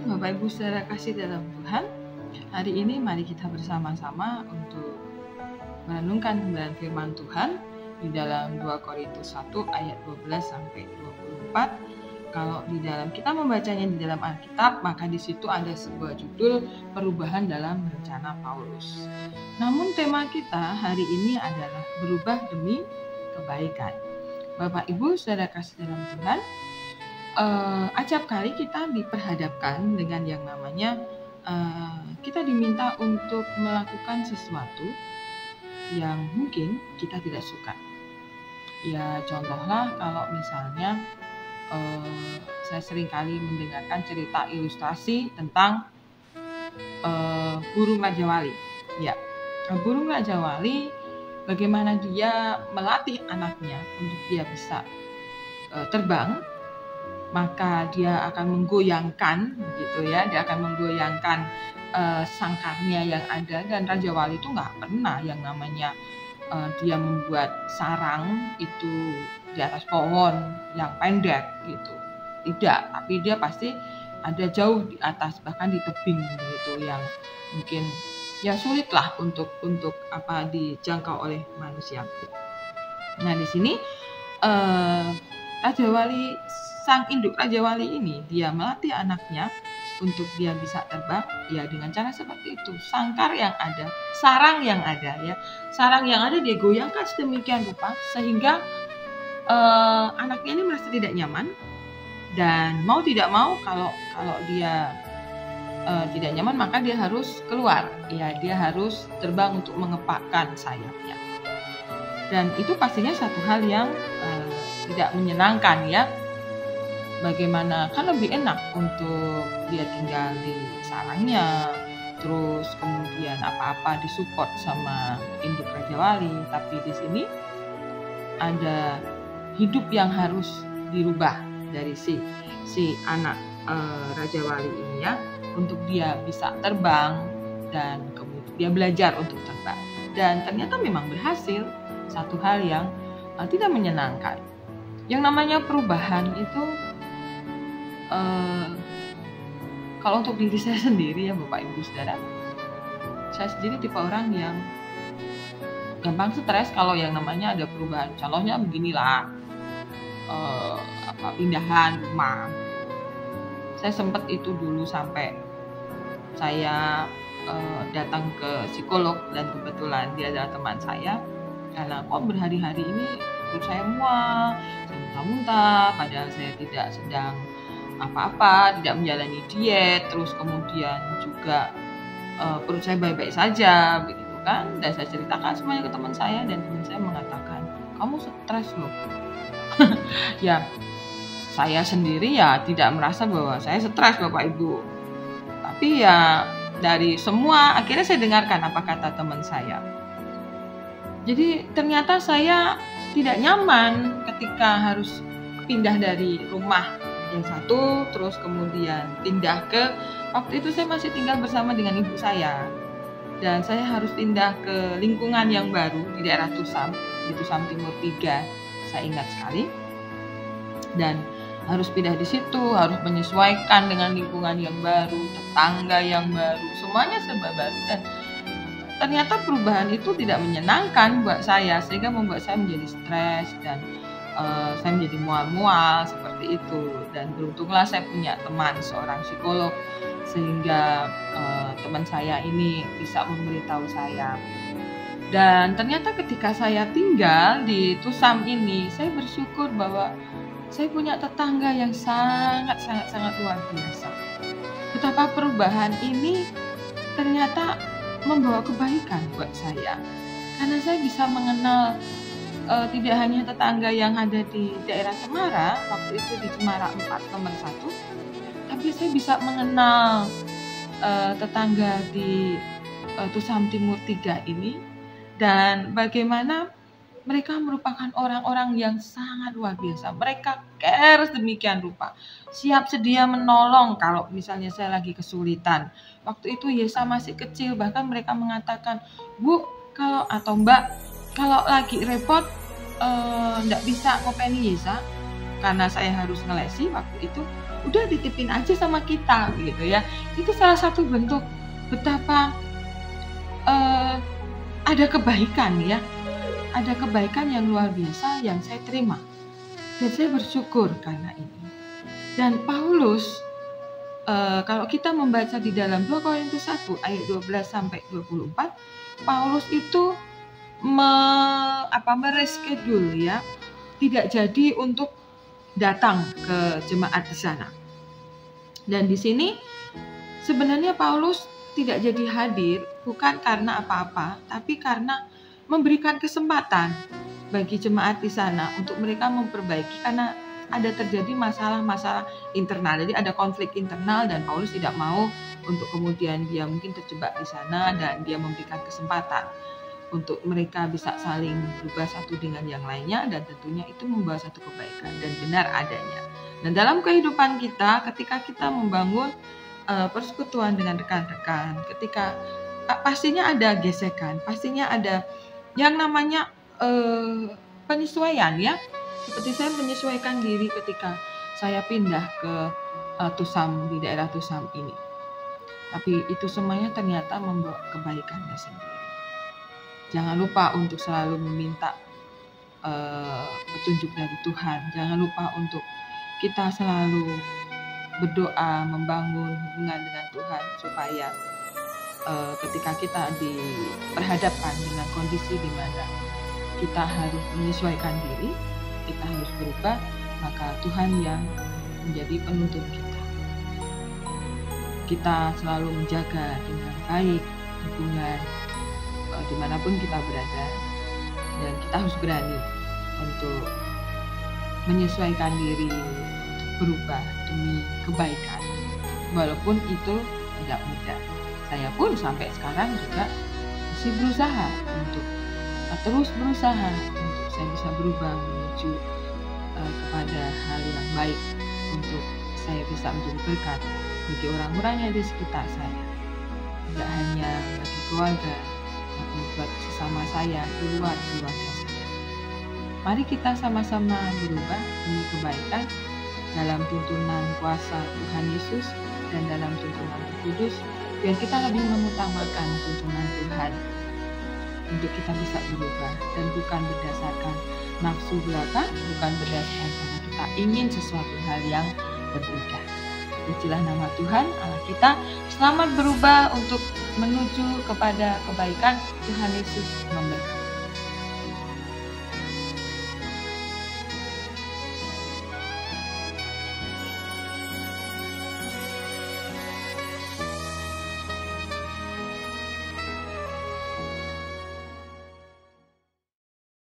Bapak Ibu saudara kasih dalam Tuhan, hari ini mari kita bersama-sama untuk merenungkan kebenaran firman Tuhan di dalam 2 Korintus 1 ayat 12 sampai 24. Kalau di dalam kita membacanya di dalam Alkitab, maka di situ ada sebuah judul perubahan dalam rencana Paulus. Namun tema kita hari ini adalah berubah demi kebaikan. Bapak Ibu saudara kasih dalam Tuhan, acap kali kita diperhadapkan dengan yang namanya kita diminta untuk melakukan sesuatu yang mungkin kita tidak suka. Ya contohlah kalau misalnya saya seringkali mendengarkan cerita ilustrasi tentang burung Raja Wali. Ya, burung Raja Wali bagaimana dia melatih anaknya untuk dia bisa terbang. Maka dia akan menggoyangkan, gitu ya, dia akan menggoyangkan sangkarnya yang ada, dan Raja Wali itu nggak pernah yang namanya dia membuat sarang itu di atas pohon yang pendek gitu, tidak, tapi dia pasti ada jauh di atas, bahkan di tebing gitu, yang mungkin ya sulit lah untuk dijangkau oleh manusia. Nah di sini Raja Wali, sang induk Raja Wali ini, dia melatih anaknya untuk dia bisa terbang ya dengan cara seperti itu. Sangkar yang ada, sarang yang ada ya, sarang yang ada dia goyangkan sedemikian rupa sehingga anaknya ini merasa tidak nyaman, dan mau tidak mau kalau dia tidak nyaman maka dia harus keluar ya, dia harus terbang untuk mengepakkan sayapnya, dan itu pastinya satu hal yang tidak menyenangkan ya. Bagaimana, kan lebih enak untuk dia tinggal di sarangnya, terus kemudian apa-apa disupport sama induk Raja Wali. Tapi di sini ada hidup yang harus dirubah dari si anak Raja Wali ini ya, untuk dia bisa terbang dan kemudian dia belajar untuk terbang. Dan ternyata memang berhasil, satu hal yang tidak menyenangkan. Yang namanya perubahan itu kalau untuk diri saya sendiri ya Bapak Ibu Saudara, saya sendiri tipe orang yang gampang stres kalau yang namanya ada perubahan. Contohnya beginilah, pindahan rumah. Saya sempat itu dulu sampai saya datang ke psikolog, dan kebetulan dia adalah teman saya, karena kok berhari-hari ini perut saya mual, saya muntah-muntah, padahal saya tidak sedang apa-apa, tidak menjalani diet, terus kemudian juga perut saya baik-baik saja, begitu kan. Dan saya ceritakan semuanya ke teman saya, dan teman saya mengatakan, kamu stres loh. Ya, saya sendiri ya tidak merasa bahwa saya stres Bapak Ibu, tapi ya dari semua akhirnya saya dengarkan apa kata teman saya. Jadi ternyata saya tidak nyaman ketika harus pindah dari rumah yang satu, terus kemudian pindah ke, waktu itu saya masih tinggal bersama dengan ibu saya, dan saya harus pindah ke lingkungan yang baru di daerah Tusam, di Tusam Timur 3, saya ingat sekali, dan harus pindah di situ, harus menyesuaikan dengan lingkungan yang baru, tetangga yang baru, semuanya serba baru, dan ternyata perubahan itu tidak menyenangkan buat saya, sehingga membuat saya menjadi stres, dan saya menjadi mual-mual seperti itu. Dan beruntunglah saya punya teman seorang psikolog, sehingga teman saya ini bisa memberitahu saya. Dan ternyata ketika saya tinggal di Tusam ini, saya bersyukur bahwa saya punya tetangga yang sangat luar biasa. Betapa perubahan ini ternyata membawa kebaikan buat saya, karena saya bisa mengenal tidak hanya tetangga yang ada di daerah Cemara, waktu itu di Cemara 4 nomor 1, tapi saya bisa mengenal tetangga di Tusam Timur 3 ini, dan bagaimana mereka merupakan orang-orang yang sangat luar biasa. Mereka care sedemikian rupa, siap sedia menolong kalau misalnya saya lagi kesulitan. Waktu itu Yesa masih kecil, bahkan mereka mengatakan, Bu, atau Mbak, kalau lagi repot nggak bisa ngopeni Yesa, karena saya harus ngelesi waktu itu, udah titipin aja sama kita gitu ya. Itu salah satu bentuk betapa ada kebaikan ya, ada kebaikan yang luar biasa yang saya terima, dan saya bersyukur karena ini. Dan Paulus, kalau kita membaca di dalam 2 Korintus 1 ayat 12 sampai 24, Paulus itu mereschedule ya, tidak jadi untuk datang ke jemaat di sana. Dan di sini sebenarnya Paulus tidak jadi hadir bukan karena apa-apa, tapi karena memberikan kesempatan bagi jemaat di sana untuk mereka memperbaiki, karena ada terjadi masalah-masalah internal. Jadi ada konflik internal dan Paulus tidak mau untuk kemudian dia mungkin terjebak di sana, dan dia memberikan kesempatan untuk mereka bisa saling berubah satu dengan yang lainnya, dan tentunya itu membawa satu kebaikan dan benar adanya. Dan dalam kehidupan kita, ketika kita membangun persekutuan dengan rekan-rekan, ketika pastinya ada gesekan, pastinya ada yang namanya penyesuaian ya. Seperti saya menyesuaikan diri ketika saya pindah ke Tusam, di daerah Tusam ini. Tapi itu semuanya ternyata membawa kebaikannya sendiri. Jangan lupa untuk selalu meminta petunjuk dari Tuhan. Jangan lupa untuk kita selalu berdoa, membangun hubungan dengan Tuhan, supaya ketika kita diperhadapkan dengan kondisi di mana kita harus menyesuaikan diri, kita harus berubah, maka Tuhan yang menjadi penuntun kita. Kita selalu menjaga dengan baik hubungan dimanapun kita berada, dan kita harus berani untuk menyesuaikan diri, berubah demi kebaikan, walaupun itu tidak mudah. Saya pun sampai sekarang juga masih berusaha untuk terus berusaha untuk saya bisa berubah menuju kepada hal yang baik, untuk saya bisa menjadi berkat bagi orang-orang yang di sekitar saya, tidak hanya bagi keluarga, tapi buat sesama saya di luar keluarga saya. Mari kita sama-sama berubah demi kebaikan dalam tuntunan kuasa Tuhan Yesus dan dalam tuntunan Roh Kudus, biar kita lebih mengutamakan tuntunan Tuhan untuk kita bisa berubah, dan bukan berdasarkan nafsu belaka, bukan berdasarkan karena kita ingin sesuatu hal yang berbeda. Pujilah nama Tuhan Allah kita. Selamat berubah untuk menuju kepada kebaikan. Tuhan Yesus memberkati.